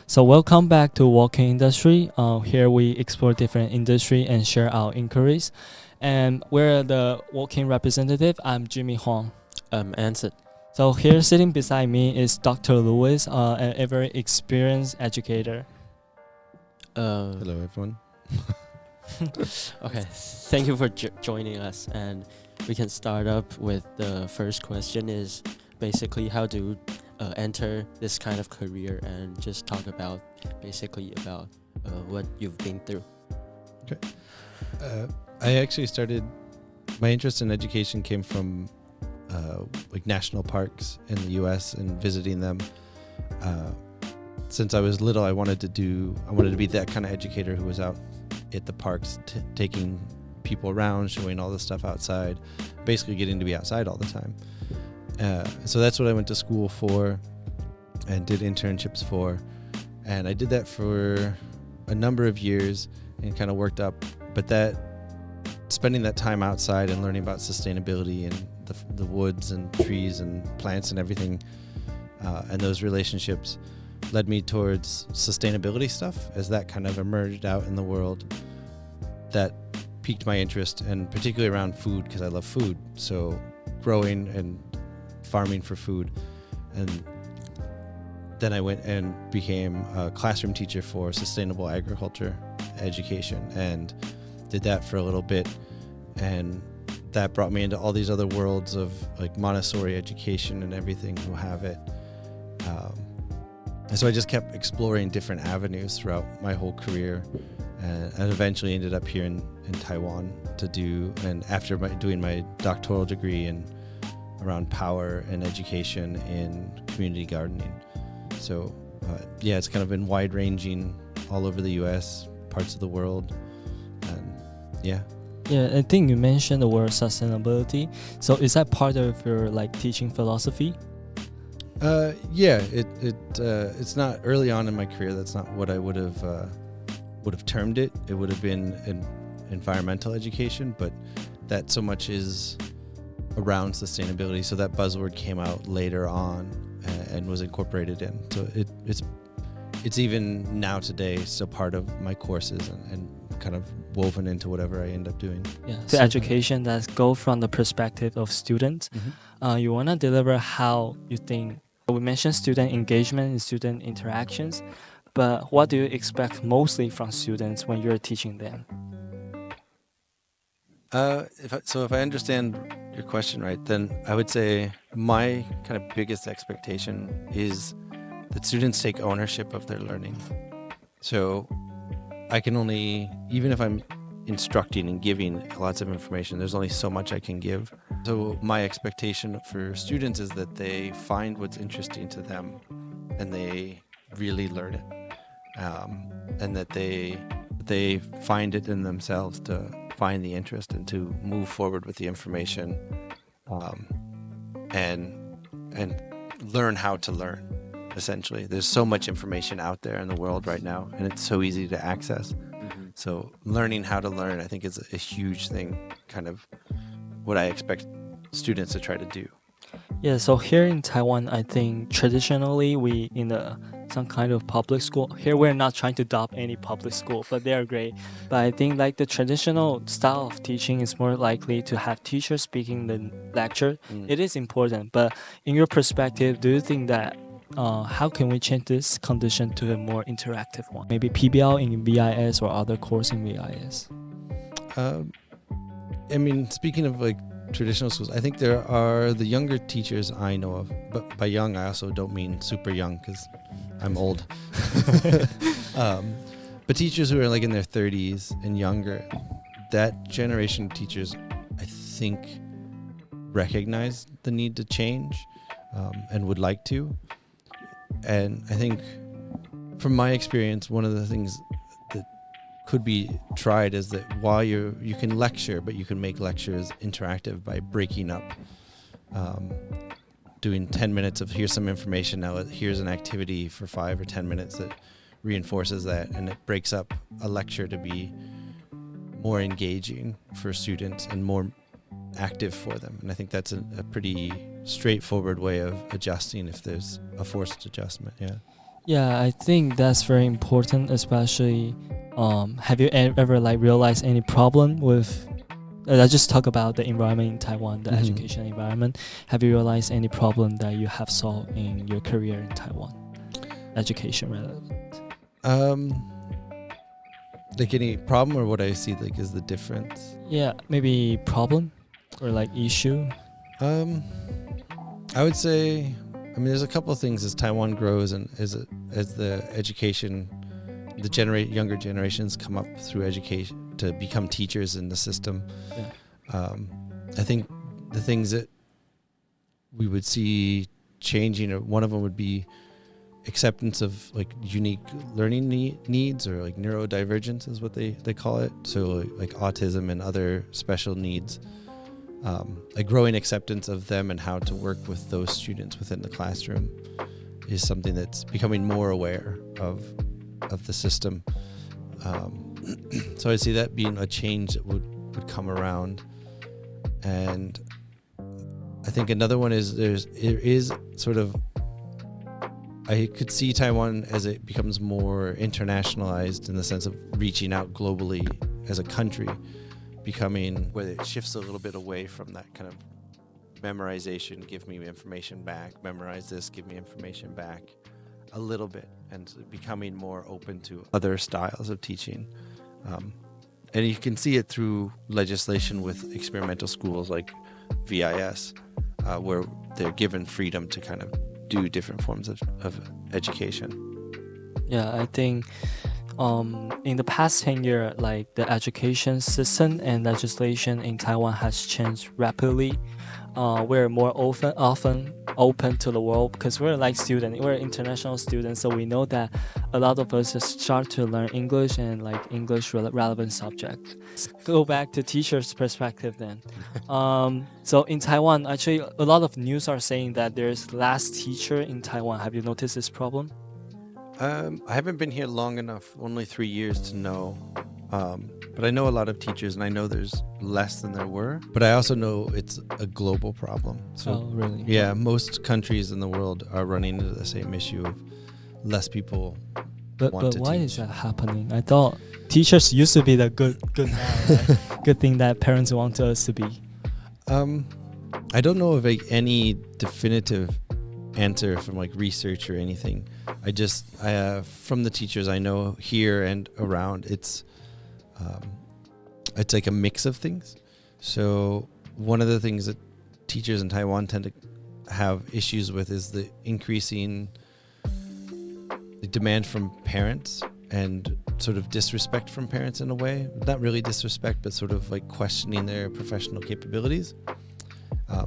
So welcome back to Walkin Industry. Here we explore different industry and share our inquiries. And we're the Walkin representative. I'm Jimmy Huang. I'm Anson. So here sitting beside me is Dr. Lewis, a very experienced educator. Hello, everyone. Okay, thank you for joining us. And we can start up with the first question is basically how to enter this kind of career and just talk about what you've been through. Okay. I actually my interest in education came from like national parks in the US and visiting them. Since I was little, I wanted to be that kind of educator who was out at the parks, taking people around, showing all the stuff outside, basically getting to be outside all the time. So that's what I went to school for and did internships for. And I did that for a number of years and kind of worked up. But spending that time outside and learning about sustainability and the woods and trees and plants and everything, and those relationships led me towards sustainability stuff. As that kind of emerged out in the world, that piqued my interest, and particularly around food, because I love food. So growing and farming for food. And then I went and became a classroom teacher for sustainable agriculture education and did that for a little bit. And that brought me into all these other worlds of like Montessori education and everything who have it. And so I just kept exploring different avenues throughout my whole career, and eventually ended up here in Taiwan and after doing my doctoral degree around power and education in community gardening. So it's kind of been wide ranging all over the US, parts of the world, and Yeah, I think you mentioned the word sustainability. So is that part of your teaching philosophy? It's not early on in my career. That's not what I would have termed it. It would have been an environmental education, but that so much is around sustainability. So that buzzword came out later on and was incorporated in. So it's even now today still part of my courses and kind of woven into whatever I end up doing. Yeah, so education that go from the perspective of students. Mm-hmm. You want to deliver how you think. We mentioned student engagement and student interactions, but what do you expect mostly from students when you're teaching them? If I understand your question right, then I would say my kind of biggest expectation is that students take ownership of their learning. So I can only, even if I'm instructing and giving lots of information, there's only so much I can give. So my expectation for students is that they find what's interesting to them and they really learn it, and that they find it in themselves to find the interest and to move forward with the information, and learn how to learn. Essentially, there's so much information out there in the world right now, and it's so easy to access. Mm-hmm. So learning how to learn, I think, is a huge thing, kind of what I expect students to try to do. Yeah, so here in Taiwan, I think traditionally we some kind of public school. Here we're not trying to adopt any public school, but they are great. But I think the traditional style of teaching is more likely to have teachers speaking the lecture. It is important, but in your perspective, do you think that how can we change this condition to a more interactive one? Maybe PBL in VIS or other course in VIS? Speaking of traditional schools, I think there are the younger teachers I know of, but by young I also don't mean super young because I'm old. But teachers who are in their 30s and younger, that generation of teachers, I think, recognize the need to change, and would like to. And I think from my experience, one of the things that could be tried is that while you can lecture, but you can make lectures interactive by breaking up, doing 10 minutes of here's some information, now here's an activity for 5 or 10 minutes that reinforces that, and it breaks up a lecture to be more engaging for students and more active for them. And I think that's a pretty straightforward way of adjusting if there's a forced adjustment. Yeah, I think that's very important, especially have you ever like realized any problem with I just talk about the environment in Taiwan, the education environment. Have you realized any problem that you have solved in your career in Taiwan? Education relevant. Like any problem or what I see like is the difference? Yeah, maybe problem or like issue. I would say, I mean, there's a couple of things as Taiwan grows and as the education, younger generations come up through education to become teachers in the system. Yeah. I think the things that we would see changing, or one of them would be acceptance of like unique learning needs, or like neurodivergence is what they call it. So like autism and other special needs. A growing acceptance of them and how to work with those students within the classroom is something that's becoming more aware of the system. So I see that being a change that would come around. And I think another one is there is sort of, I could see Taiwan as it becomes more internationalized in the sense of reaching out globally as a country, becoming where it shifts a little bit away from that kind of memorization, give me information back, memorize this, give me information back, a little bit, and becoming more open to other styles of teaching. And you can see it through legislation with experimental schools like VIS, where they're given freedom to kind of do different forms of education. Yeah, I think in the past 10 years, like the education system and legislation in Taiwan has changed rapidly. We're more often open to the world because we're like students, we're international students, so we know that a lot of us start to learn English and like English relevant subjects. Go back to teachers' perspective then. So in Taiwan, actually a lot of news are saying that there's less teacher in Taiwan. Have you noticed this problem? I haven't been here long enough, only 3 years to know. But I know a lot of teachers, and I know there's less than there were. But I also know it's a global problem. So, really? Yeah, most countries in the world are running into the same issue of less people But want to why teach. is that happening? I thought teachers used to be the good right? Good thing that parents want us to be. I don't know of any definitive answer from like research or anything. I just from the teachers I know here and around, it's like a mix of things. So one of the things that teachers in Taiwan tend to have issues with is the increasing demand from parents and sort of disrespect from parents in a way. Not really disrespect, but sort of like questioning their professional capabilities.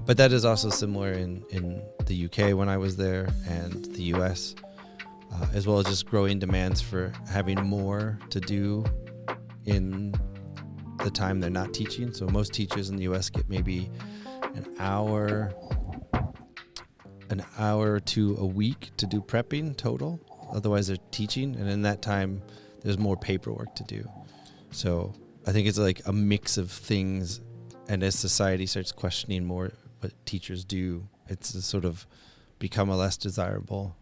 But that is also similar in the UK when I was there, and the US, as well as just growing demands for having more to do in the time they're not teaching. So most teachers in the US get maybe an hour or two a week to do prepping total. Otherwise they're teaching, and in that time there's more paperwork to do. So I think it's like a mix of things, and as society starts questioning more what teachers do, it's a sort of become a less desirable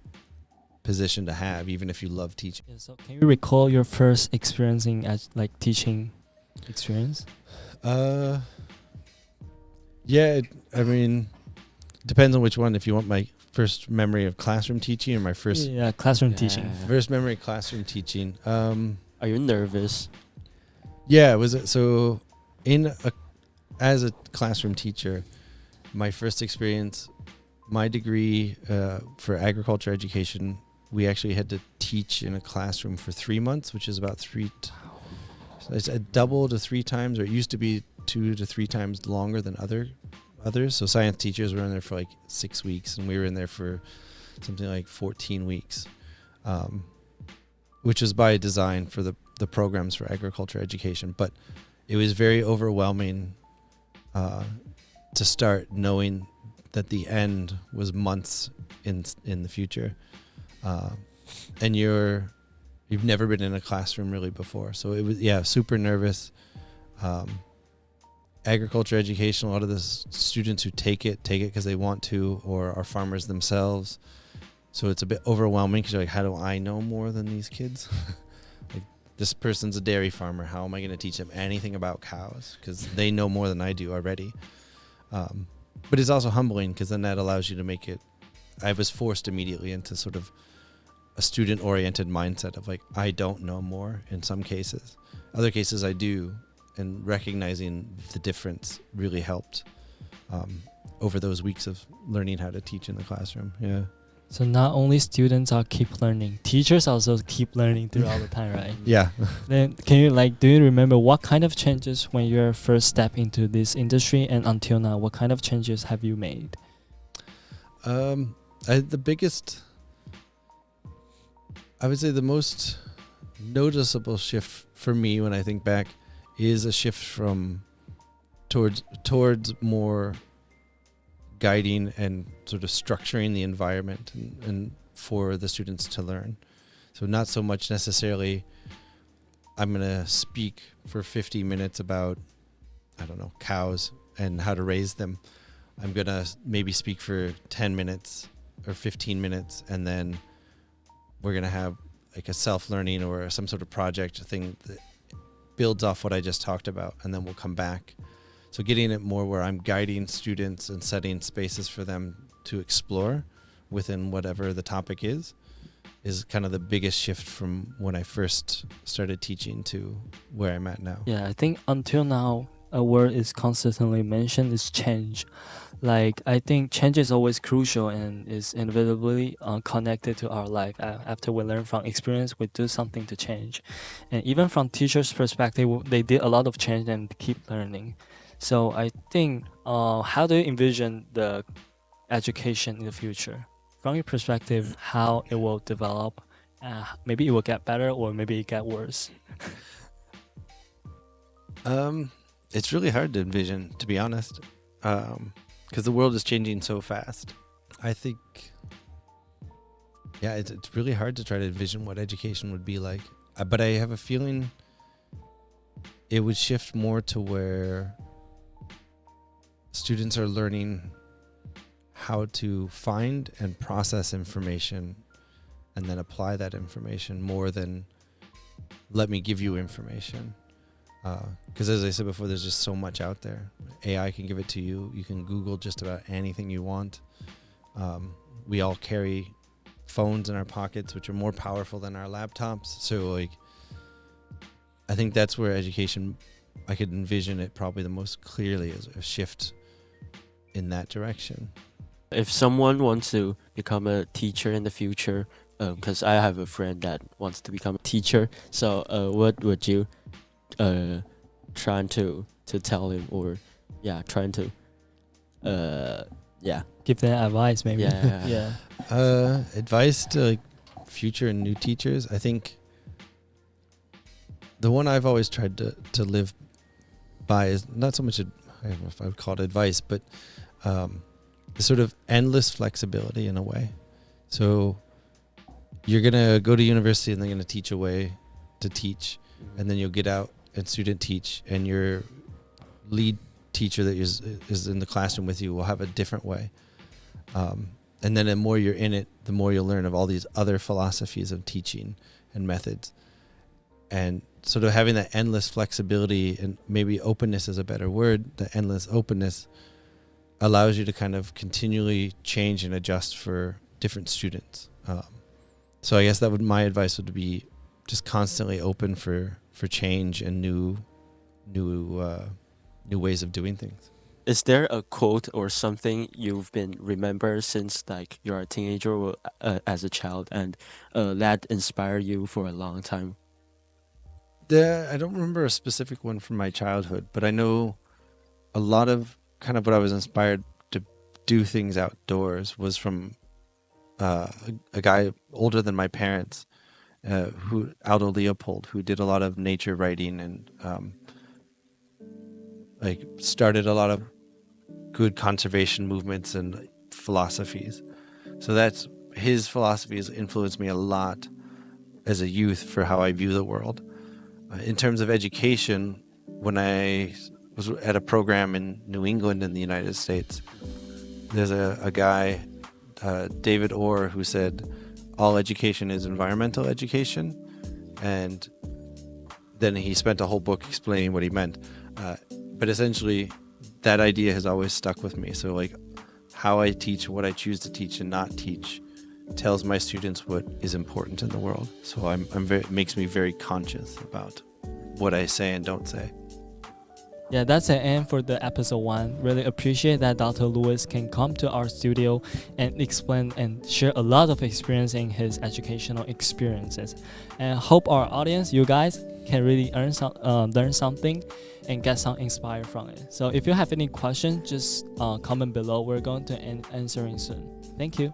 position to have, even if you love teaching. Yeah, so can you recall your first experience in like teaching experience? Yeah, I mean, depends on which one. If you want my first memory of classroom teaching or my first classroom teaching. First memory of classroom teaching. Are you nervous? Yeah, so as a classroom teacher, my first experience, my degree for agriculture education, we actually had to teach in a classroom for 3 months, which is about it's a double to 3 times, or it used to be 2 to 3 times longer than others. So science teachers were in there for like 6 weeks, and we were in there for something like 14 weeks, which was by design for the programs for agriculture education. But it was very overwhelming to start knowing that the end was months in the future, and you've never been in a classroom really before. So it was, super nervous. Agriculture education, a lot of the students who take it because they want to, or are farmers themselves. So it's a bit overwhelming because you're like, how do I know more than these kids? Like, this person's a dairy farmer. How am I going to teach them anything about cows? Because they know more than I do already. But it's also humbling because then that allows you to make it. I was forced immediately into sort of a student-oriented mindset of like, I don't know more in some cases. Other cases I do, and recognizing the difference really helped over those weeks of learning how to teach in the classroom. Yeah. So not only students are keep learning, teachers also keep learning throughout the time, right? Yeah. Then can you do you remember what kind of changes when you first step into this industry, and until now, what kind of changes have you made? The biggest, I would say the most noticeable shift for me when I think back is a shift from towards more guiding and sort of structuring the environment and for the students to learn. So not so much necessarily I'm going to speak for 50 minutes about, I don't know, cows and how to raise them. I'm going to maybe speak for 10 minutes or 15 minutes, and then we're going to have like a self-learning or some sort of project thing that builds off what I just talked about, and then we'll come back. So getting it more where I'm guiding students and setting spaces for them to explore within whatever the topic is kind of the biggest shift from when I first started teaching to where I'm at now. Yeah, I think until now, a word is constantly mentioned is change. Like, I think change is always crucial and is inevitably connected to our life. After we learn from experience, we do something to change. And even from teachers' perspective, they did a lot of change and keep learning. So I think, how do you envision the education in the future? From your perspective, how it will develop? Maybe it will get better, or maybe it get worse. It's really hard to envision, to be honest, because the world is changing so fast. I think, yeah, it's really hard to try to envision what education would be like. But I have a feeling it would shift more to where students are learning how to find and process information and then apply that information more than let me give you information. Because as I said before, there's just so much out there. AI can give it to you. You can Google just about anything you want. We all carry phones in our pockets, which are more powerful than our laptops. So like, I think that's where education, I could envision it probably the most clearly as a shift in that direction. If someone wants to become a teacher in the future, because I have a friend that wants to become a teacher, so what would you trying to tell him, or trying to Give them advice, maybe. yeah. Advice to like future and new teachers. I think the one I've always tried to live by is not so much, I don't know if I would call it advice, but sort of endless flexibility in a way. So you're going to go to university and they're going to teach a way to teach, and then you'll get out and student teach, and your lead teacher that is in the classroom with you will have a different way. And then the more you're in it, the more you'll learn of all these other philosophies of teaching and methods. And sort of having that endless flexibility, and maybe openness is a better word, the endless openness allows you to kind of continually change and adjust for different students. So I guess my advice would be just constantly open for change and new ways of doing things. Is there a quote or something you've been remember since like you're a teenager or as a child, and that inspired you for a long time? I don't remember a specific one from my childhood, but I know a lot of kind of what I was inspired to do things outdoors was from a guy older than my parents, Aldo Leopold, who did a lot of nature writing and like started a lot of good conservation movements and philosophies. So that's his philosophy has influenced me a lot as a youth for how I view the world. In terms of education, when I was at a program in New England in the United States, there's a guy, David Orr, who said all education is environmental education, and then he spent a whole book explaining what he meant. But essentially, that idea has always stuck with me. So like how I teach, what I choose to teach and not teach, tells my students what is important in the world. So it makes me very conscious about what I say and don't say. Yeah, that's the end for the episode 1. Really appreciate that Dr. Lewis can come to our studio and explain and share a lot of experience in his educational experiences. And hope our audience, you guys, can really learn something and get some inspired from it. So if you have any questions, just comment below. We're going to answering soon. Thank you.